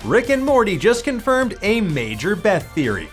Rick and Morty just confirmed a major Beth theory.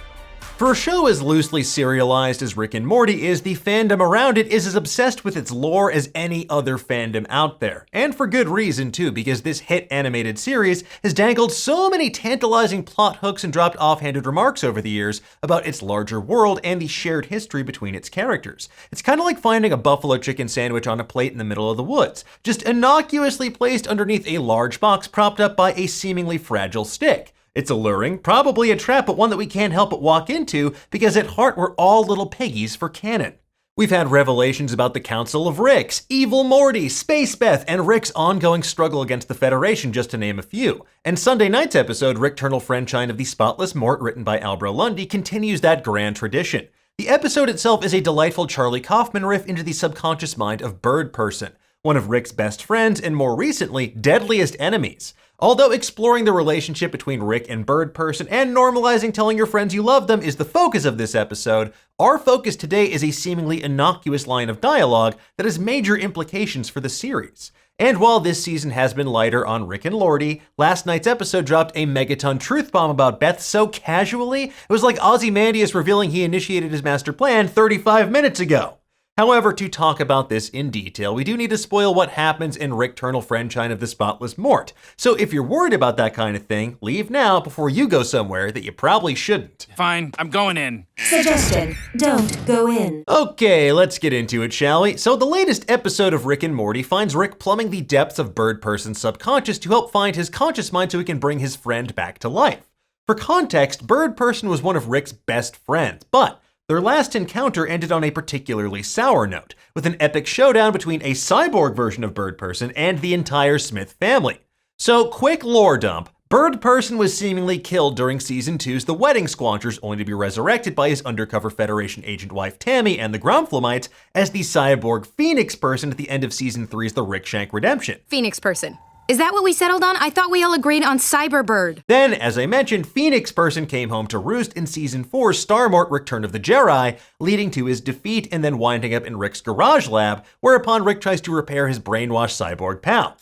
For a show as loosely serialized as Rick and Morty is, the fandom around it is as obsessed with its lore as any other fandom out there. And for good reason too, because this hit animated series has dangled so many tantalizing plot hooks and dropped offhanded remarks over the years about its larger world and the shared history between its characters. It's kind of like finding a buffalo chicken sandwich on a plate in the middle of the woods, just innocuously placed underneath a large box propped up by a seemingly fragile stick. It's alluring, probably a trap, but one that we can't help but walk into because at heart we're all little piggies for canon. We've had revelations about the Council of Ricks, Evil Morty, Space Beth, and Rick's ongoing struggle against the Federation, just to name a few. And Sunday night's episode, Rickternal Friendshine of the Spotless Mort, written by Albro Lundy, continues that grand tradition. The episode itself is a delightful Charlie Kaufman riff into the subconscious mind of Birdperson, one of Rick's best friends and more recently, deadliest enemies. Although exploring the relationship between Rick and Birdperson and normalizing telling your friends you love them is the focus of this episode, our focus today is a seemingly innocuous line of dialogue that has major implications for the series. And while this season has been lighter on Rick and Lordy, last night's episode dropped a megaton truth bomb about Beth so casually, it was like Ozymandias revealing he initiated his master plan 35 minutes ago. However, to talk about this in detail, we do need to spoil what happens in Rickternal Friendshine of the Spotless Mort. So if you're worried about that kind of thing, leave now before you go somewhere that you probably shouldn't. Fine, I'm going in. Suggestion, don't go in. Okay, let's get into it, shall we? So the latest episode of Rick and Morty finds Rick plumbing the depths of Birdperson's subconscious to help find his conscious mind so he can bring his friend back to life. For context, Birdperson was one of Rick's best friends, but their last encounter ended on a particularly sour note, with an epic showdown between a cyborg version of Birdperson and the entire Smith family. So, quick lore dump. Birdperson was seemingly killed during Season 2's The Wedding Squanchers, only to be resurrected by his undercover Federation agent wife Tammy and the Gromflamites as the cyborg Phoenix Person at the end of Season 3's The Rickshank Redemption. Phoenix Person. Is that what we settled on? I thought we all agreed on Cyberbird. Then, as I mentioned, Phoenix Person came home to roost in Season 4's Star Mort Return of the Jedi, leading to his defeat and then winding up in Rick's garage lab, whereupon Rick tries to repair his brainwashed cyborg pal.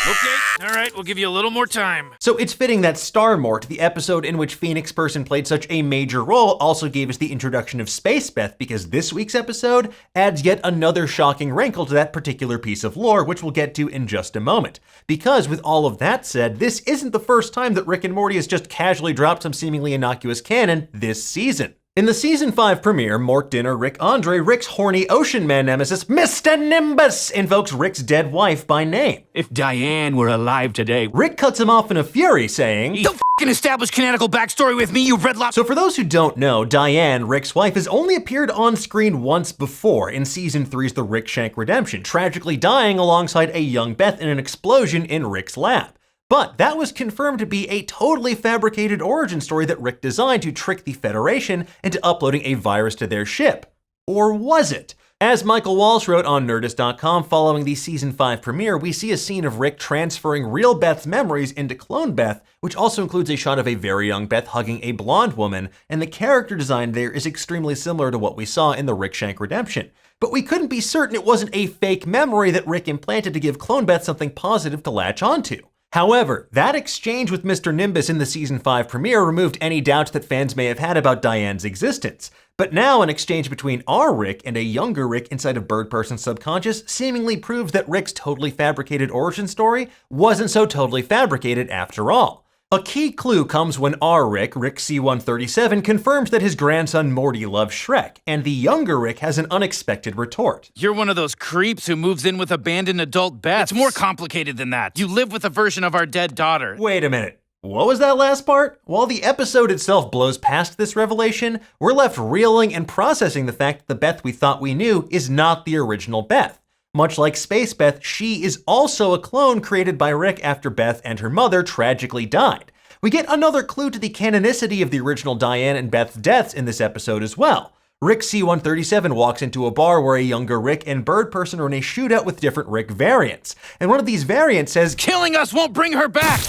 Okay, all right, we'll give you a little more time. So it's fitting that Star Mort, the episode in which Phoenix Person played such a major role, also gave us the introduction of Space Beth, because this week's episode adds yet another shocking wrinkle to that particular piece of lore, which we'll get to in just a moment. Because with all of that said, this isn't the first time that Rick and Morty has just casually dropped some seemingly innocuous canon this season. In the Season 5 premiere, Mort Dinner Rick Andre, Rick's horny ocean man nemesis, Mr. Nimbus, invokes Rick's dead wife by name. If Diane were alive today, Rick cuts him off in a fury, saying, don't f***ing establish canonical backstory with me, you red lobster. So for those who don't know, Diane, Rick's wife, has only appeared on screen once before in Season 3's The Rickshank Redemption, tragically dying alongside a young Beth in an explosion in Rick's lab. But that was confirmed to be a totally fabricated origin story that Rick designed to trick the Federation into uploading a virus to their ship. Or was it? As Michael Walsh wrote on Nerdist.com following the Season 5 premiere, we see a scene of Rick transferring real Beth's memories into clone Beth, which also includes a shot of a very young Beth hugging a blonde woman, and the character design there is extremely similar to what we saw in the Rickshank Redemption. But we couldn't be certain it wasn't a fake memory that Rick implanted to give clone Beth something positive to latch onto. However, that exchange with Mr. Nimbus in the Season 5 premiere removed any doubts that fans may have had about Diane's existence. But now an exchange between our Rick and a younger Rick inside of Birdperson's subconscious seemingly proves that Rick's totally fabricated origin story wasn't so totally fabricated after all. A key clue comes when our Rick C-137, confirms that his grandson Morty loves Shrek, and the younger Rick has an unexpected retort. You're one of those creeps who moves in with abandoned adult Beth. It's more complicated than that. You live with a version of our dead daughter. Wait a minute. What was that last part? While the episode itself blows past this revelation, we're left reeling and processing the fact that the Beth we thought we knew is not the original Beth. Much like Space Beth, she is also a clone created by Rick after Beth and her mother tragically died. We get another clue to the canonicity of the original Diane and Beth's deaths in this episode as well. Rick C-137 walks into a bar where a younger Rick and Birdperson are in a shootout with different Rick variants. And one of these variants says, "Killing us won't bring her back!"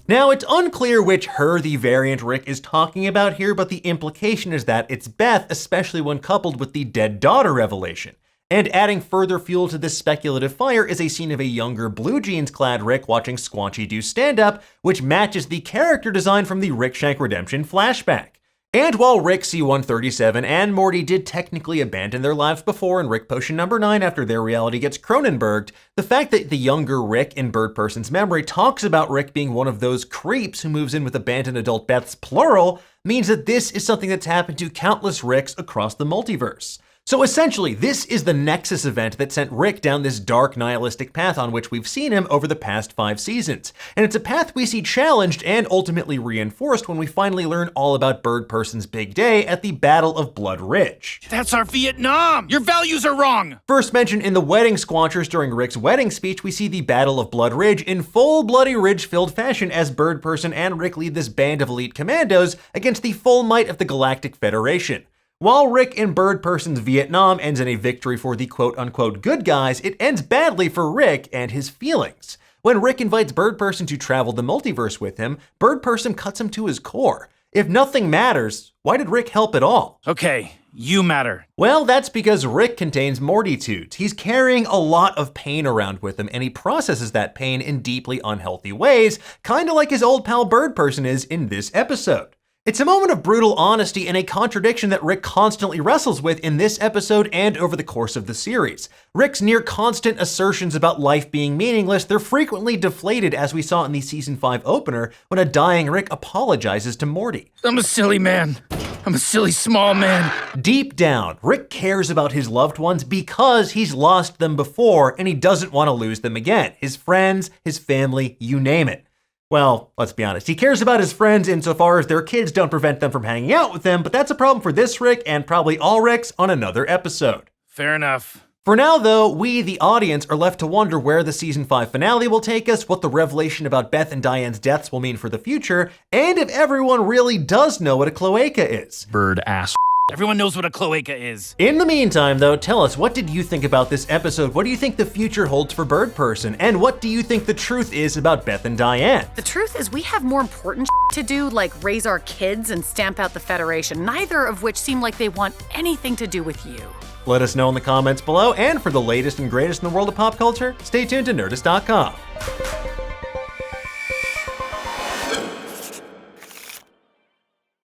Now, it's unclear which her the variant Rick is talking about here, but the implication is that it's Beth, especially when coupled with the dead daughter revelation. And adding further fuel to this speculative fire is a scene of a younger blue jeans-clad Rick watching Squanchy do stand-up, which matches the character design from the Rick Shank Redemption flashback. And while Rick C-137 and Morty did technically abandon their lives before in Rick Potion number 9 after their reality gets Cronenberged, the fact that the younger Rick in Birdperson's memory talks about Rick being one of those creeps who moves in with abandoned adult Beths plural means that this is something that's happened to countless Ricks across the multiverse. So essentially, this is the Nexus event that sent Rick down this dark nihilistic path on which we've seen him over the past 5 seasons. And it's a path we see challenged and ultimately reinforced when we finally learn all about Birdperson's big day at the Battle of Blood Ridge. That's our Vietnam! Your values are wrong! First mentioned in the Wedding Squanchers during Rick's wedding speech, we see the Battle of Blood Ridge in full Bloody Ridge-filled fashion as Birdperson and Rick lead this band of elite commandos against the full might of the Galactic Federation. While Rick in Birdperson's Vietnam ends in a victory for the quote-unquote good guys, it ends badly for Rick and his feelings. When Rick invites Birdperson to travel the multiverse with him, Birdperson cuts him to his core. If nothing matters, why did Rick help at all? Okay, you matter. Well, that's because Rick contains Mortitudes. He's carrying a lot of pain around with him, and he processes that pain in deeply unhealthy ways, kinda like his old pal Birdperson is in this episode. It's a moment of brutal honesty and a contradiction that Rick constantly wrestles with in this episode and over the course of the series. Rick's near constant assertions about life being meaningless, they're frequently deflated as we saw in the season 5 opener when a dying Rick apologizes to Morty. I'm a silly man. I'm a silly small man. Deep down, Rick cares about his loved ones because he's lost them before and he doesn't want to lose them again. His friends, his family, you name it. Well, let's be honest, he cares about his friends insofar as their kids don't prevent them from hanging out with them, but that's a problem for this Rick and probably all Ricks on another episode. Fair enough. For now, though, we, the audience, are left to wonder where the season 5 finale will take us, what the revelation about Beth and Diane's deaths will mean for the future, and if everyone really does know what a cloaca is. Bird ass. Everyone knows what a cloaca is. In the meantime, though, tell us, what did you think about this episode? What do you think the future holds for Birdperson? And what do you think the truth is about Beth and Diane? The truth is we have more important to do, like raise our kids and stamp out the Federation, neither of which seem like they want anything to do with you. Let us know in the comments below, and for the latest and greatest in the world of pop culture, stay tuned to Nerdist.com.